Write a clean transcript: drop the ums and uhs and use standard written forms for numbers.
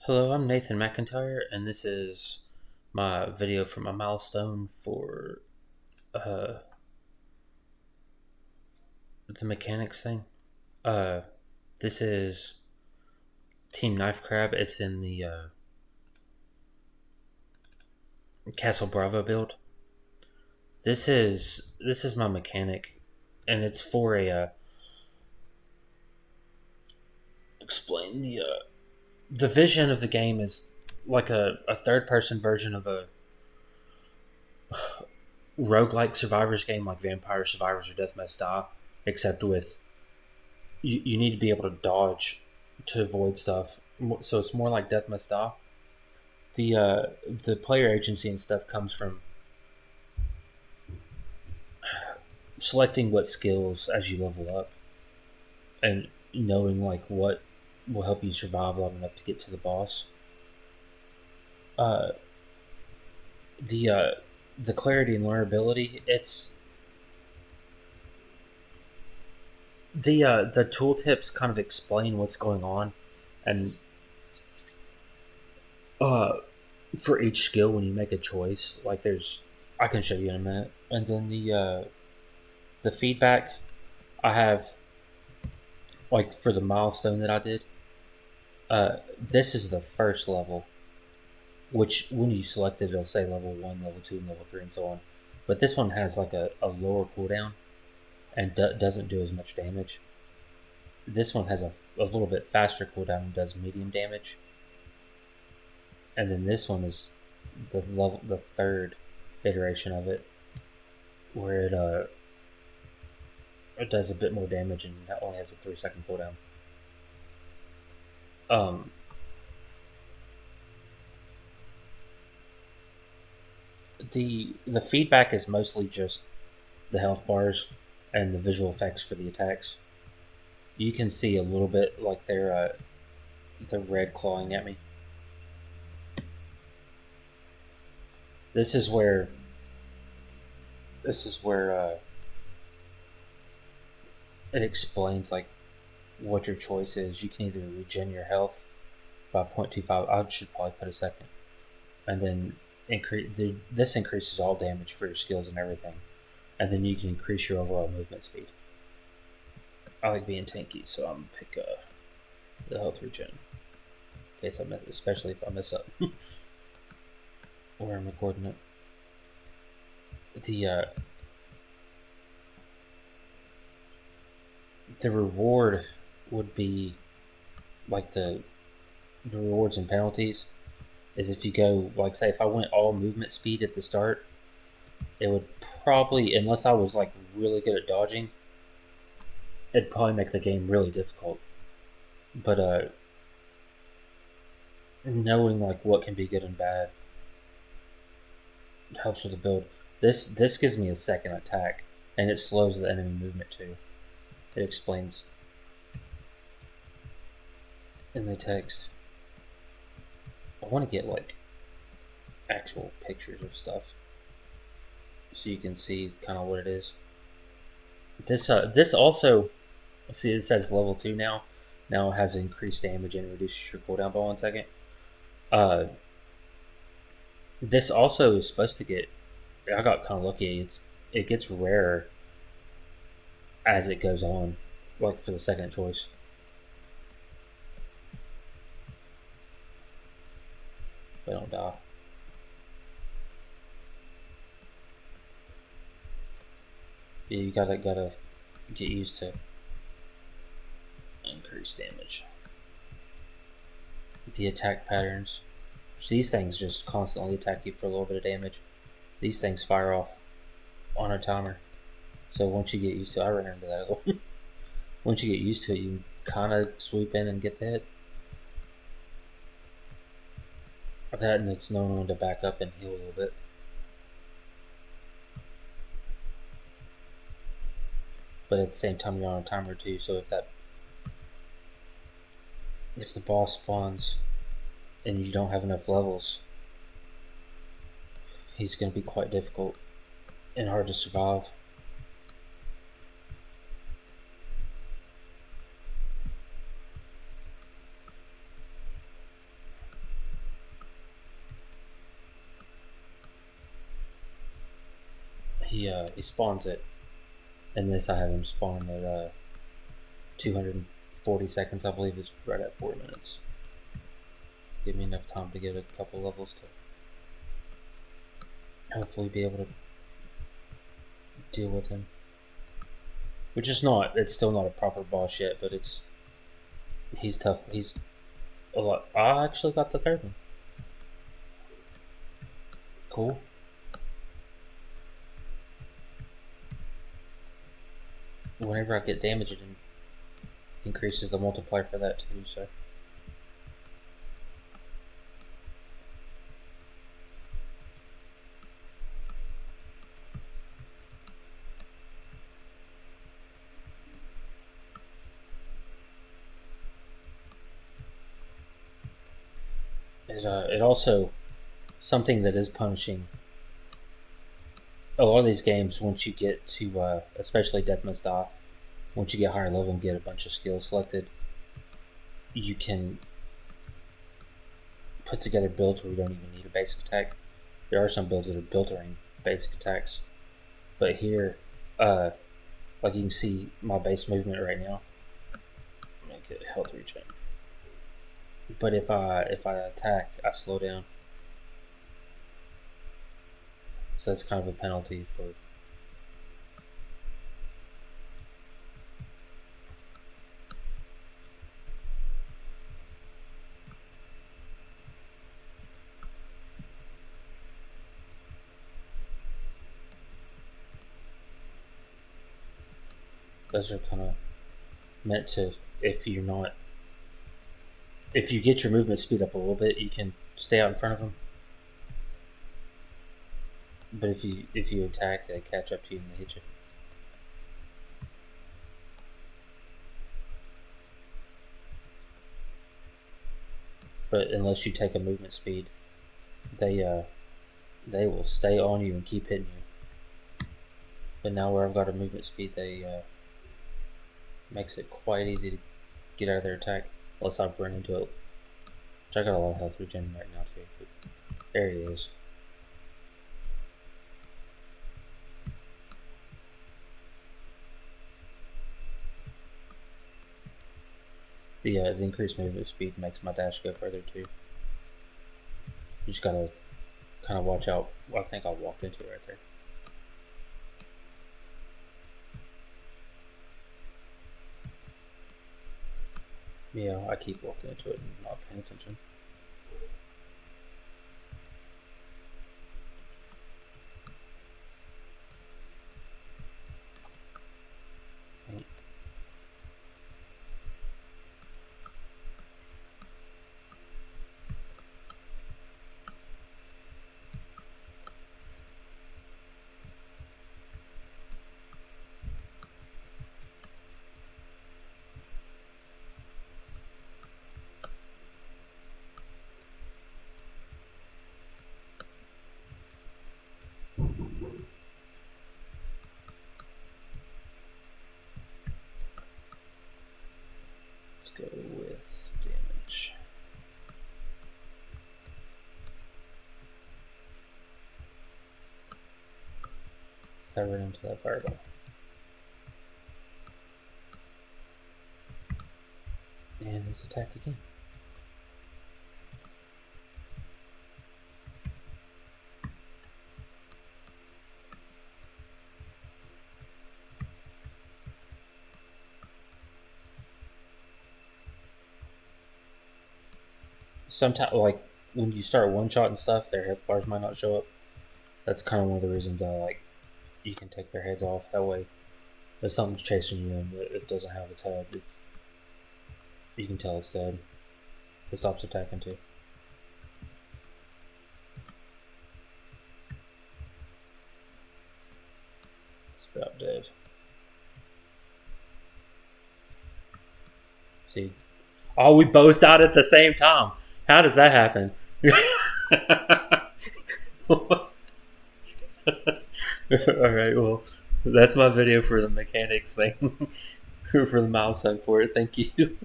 Hello, I'm Nathan McIntyre, and this is my video for my milestone for uh, the mechanics thing. Uh, this is Team Knife Crab. It's in the Castle Bravo build. This is my mechanic, and it's for a explain the vision of the game is like a third person version of a roguelike survivors game like Vampire Survivors or Deathmatch Die, except with you need to be able to dodge to avoid stuff. So it's more like Deathmatch Die. The player agency and stuff comes from selecting what skills as you level up and knowing like what will help you survive long enough to get to the boss. Uh, the uh, the clarity and learnability. It's the tooltips kind of explain what's going on, and uh, for each skill when you make a choice, like there's I can show you in a minute, and then the feedback I have like for the milestone that I did. This is the first level, which when you select it, it'll say level 1, level 2, and level 3, and so on. But this one has like a lower cooldown and doesn't do as much damage. This one has a little bit faster cooldown and does medium damage. And then this one is the third iteration of it, where it does a bit more damage and that only has a 3-second cooldown. Um, the feedback is mostly just the health bars and the visual effects for the attacks. You can see a little bit like they're red clawing at me. This is where it explains like what your choice is. You can either regen your health by 0.25. I should probably put a second, and then this increases all damage for your skills and everything, and then you can increase your overall movement speed. I like being tanky, so I'm gonna pick the health regen in case I miss, especially if I mess up. Where am I recording it? The reward would be like the rewards and penalties is if you go like say if I went all movement speed at the start, it would probably, unless I was like really good at dodging, it'd probably make the game really difficult. But knowing like what can be good and bad helps with the build. This gives me a second attack, and it slows the enemy movement too. It explains in the text. I want to get like actual pictures of stuff so you can see kind of what it is. This also, see, it says level 2 now. Now it has increased damage and reduces your cooldown by 1 second. Uh, this also is supposed to get. I got kind of lucky. It gets rarer as it goes on, like for the second choice. They don't die. Yeah, you gotta get used to increased damage. The attack patterns. These things just constantly attack you for a little bit of damage. These things fire off on a timer. So once you get used to it, I ran into that. Once you get used to it, you can kind of swoop in and get the hit. That, and it's known when to back up and heal a little bit. But at the same time, you're on a timer too. So if the boss spawns and you don't have enough levels, he's going to be quite difficult and hard to survive. he spawns it. In this, I have him spawn at 240 seconds. I believe it's right at 4 minutes. Give me enough time to get a couple levels to hopefully be able to deal with him. Which is not. It's still not a proper boss yet, but he's tough. He's a lot. I actually got the third one. Cool. Whenever I get damage, it increases the multiplier for that too, so. It also, something that is punishing. A lot of these games, once you get to, especially Death Must Die, once you get higher level and get a bunch of skills selected, you can put together builds where you don't even need a basic attack. There are some builds that are built around basic attacks, but here, like you can see my base movement right now. Make it health regen. But if I attack, I slow down. So that's kind of a penalty for. Those are kind of meant to, if you get your movement speed up a little bit, you can stay out in front of them. But if you attack, they catch up to you and they hit you. But unless you take a movement speed, they will stay on you and keep hitting you. But now where I've got a movement speed, they makes it quite easy to get out of their attack. Unless I run into it. Which I got a lot of health regen right now too. But there he is. The increased movement speed makes my dash go further too. You just gotta kind of watch out. I think I walked into it right there. Yeah, I keep walking into it and not paying attention. Let's go with damage. I ran into that fireball. And his attack again. Sometimes, like when you start one shot and stuff, their health bars might not show up. That's kind of one of the reasons I like. You can take their heads off. That way, if something's chasing you and it doesn't have its head, you can tell it's dead. It stops attacking too. It's about dead. See? Oh, we both died at the same time. How does that happen? Alright, well, that's my video for the mechanics thing. For the milestone for it. Thank you.